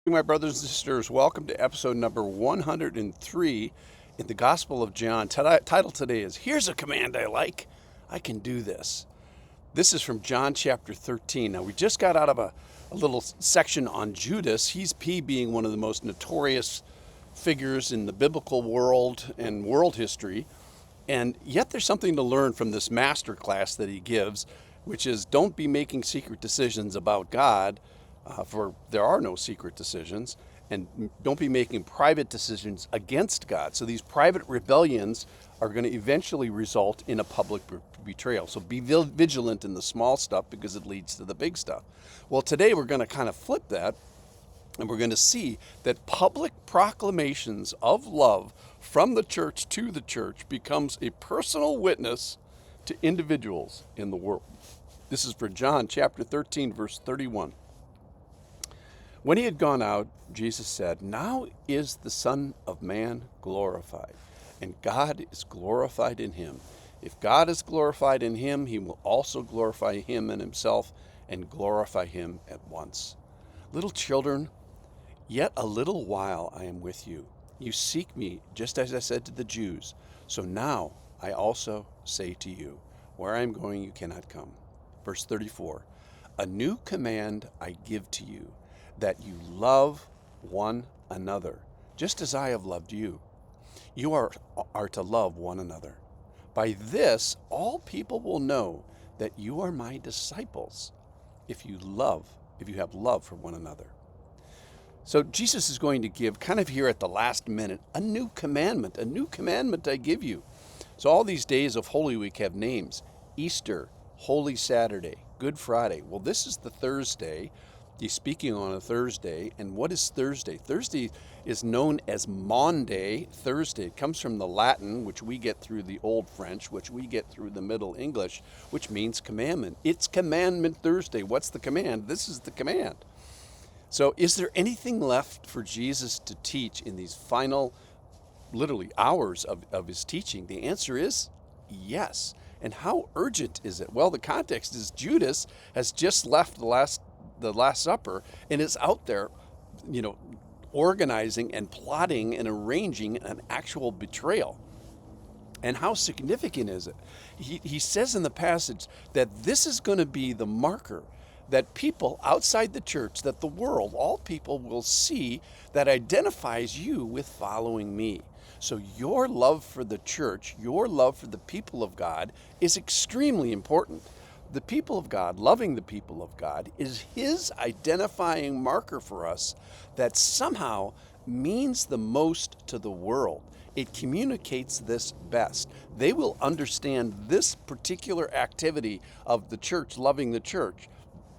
My brothers and sisters, welcome to episode number 103 in the Gospel of John. Title today is Here's a Command I Like. I Can Do This. This is from John chapter 13. Now, we just got out of a little section on Judas. He being one of the most notorious figures in the biblical world and world history. And yet there's something to learn from this master class that he gives, which is don't be making secret decisions about God, for there are no secret decisions, and don't be making private decisions against God. So these private rebellions are going to eventually result in a public betrayal. So be vigilant in the small stuff because it leads to the big stuff. Well, today we're going to kind of flip that, and we're going to see that public proclamations of love from the church to the church becomes a personal witness to individuals in the world. This is for John chapter 13, verse 31. When he had gone out, Jesus said, "Now is the Son of Man glorified, and God is glorified in him. If God is glorified in him, he will also glorify him in himself and glorify him at once. Little children, yet a little while I am with you. You seek me, just as I said to the Jews. So now I also say to you, where I am going you cannot come." Verse 34, "A new command I give to you, that you love one another, just as I have loved you. You are to love one another. By this, all people will know that you are my disciples, if you have love for one another." So Jesus is going to give, kind of here at the last minute, a new commandment I give you. So all these days of Holy Week have names: Easter, Holy Saturday, Good Friday. Well, this is the Thursday. He's speaking on a Thursday. And what is Thursday? Thursday is known as Maunday Thursday. It comes from the Latin, which we get through the Old French, which we get through the Middle English, which means commandment. It's Commandment Thursday. What's the command? This is the command. So is there anything left for Jesus to teach in these final, literally, hours of his teaching? The answer is yes. And how urgent is it? Well, the context is Judas has just left the Last Supper and is out there, organizing and plotting and arranging an actual betrayal. And how significant is it? He says in the passage that this is going to be the marker that people outside the church, that the world, all people will see that identifies you with following me. So your love for the church, your love for the people of God is extremely important. The people of God, loving the people of God, is his identifying marker for us that somehow means the most to the world. It communicates this best. They will understand this particular activity of the church, loving the church,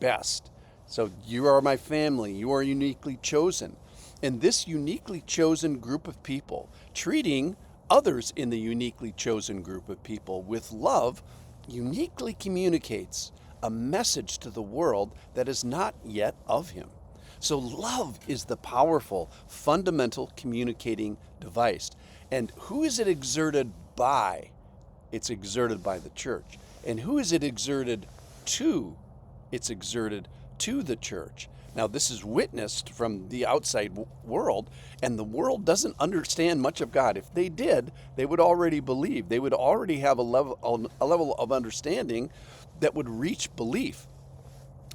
best. So you are my family. You are uniquely chosen. And this uniquely chosen group of people, treating others in the uniquely chosen group of people with love, uniquely communicates a message to the world that is not yet of him. So love is the powerful, fundamental communicating device. And who is it exerted by? It's exerted by the church. And who is it exerted to? It's exerted to the church. Now, this is witnessed from the outside world, and the world doesn't understand much of God. If they did, they would already believe. They would already have a level of understanding that would reach belief.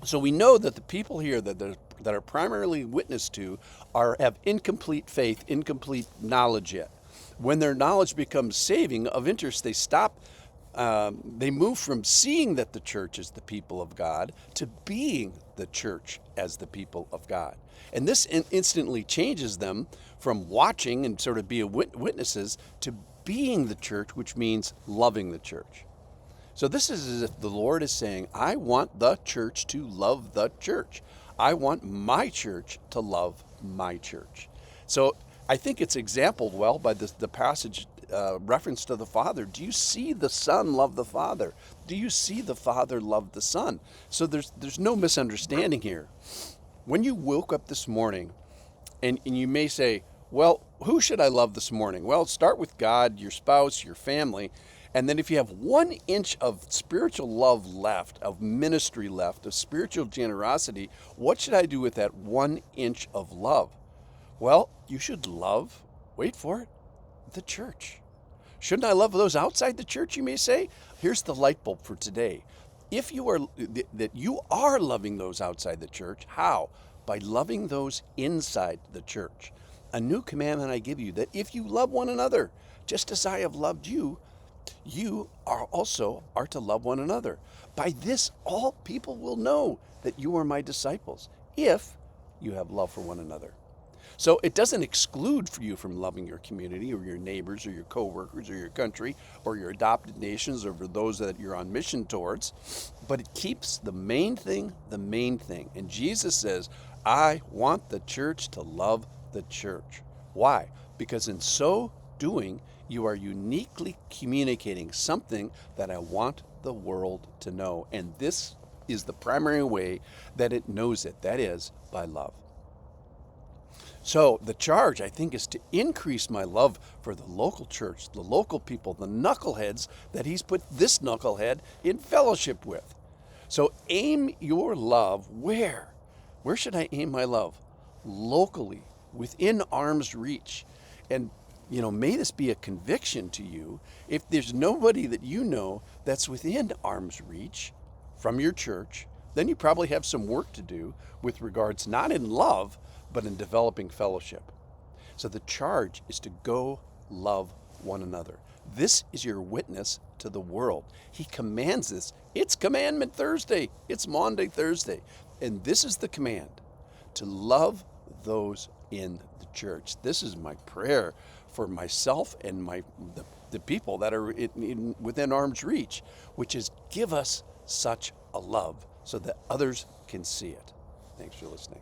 So we know that the people here that are primarily witnessed to have incomplete faith, incomplete knowledge yet. When their knowledge becomes saving of interest, they move from seeing that the church is the people of God to being the church as the people of God. And this instantly changes them from watching and sort of being witnesses to being the church, which means loving the church. So this is as if the Lord is saying, I want the church to love the church. I want my church to love my church. So I think it's exampled well by the passage reference to the Father. Do you see the Son love the Father? Do you see the Father love the Son? So there's no misunderstanding here. When you woke up this morning, and you may say, well, who should I love this morning? Well, start with God, your spouse, your family, And then if you have 1 inch of spiritual love left, of ministry left, of spiritual generosity, what should I do with that 1 inch of love? Well, you should love, wait for it, the church. Shouldn't I love those outside the church, you may say? Here's the light bulb for today. If you are that you are loving those outside the church, how? By loving those inside the church. A new commandment I give you, that if you love one another, just as I have loved you, you are also to love one another. By this all people will know that you are my disciples, if you have love for one another. So it doesn't exclude you from loving your community or your neighbors or your coworkers or your country or your adopted nations or for those that you're on mission towards, but it keeps the main thing the main thing. And Jesus says, I want the church to love the church. Why? Because in so doing, you are uniquely communicating something that I want the world to know. And this is the primary way that it knows it. That is by love. So the charge, I think, is to increase my love for the local church, the local people, the knuckleheads that he's put this knucklehead in fellowship with. So aim your love where? Where should I aim my love? Locally, within arm's reach. And, may this be a conviction to you. If there's nobody that you know that's within arm's reach from your church, then you probably have some work to do with regards not in love, but in developing fellowship. So the charge is to go love one another. This is your witness to the world. He commands this. It's Commandment Thursday. It's Maundy Thursday. And this is the command, to love those in the church. This is my prayer for myself and the people that are within arm's reach, which is give us such a love so that others can see it. Thanks for listening.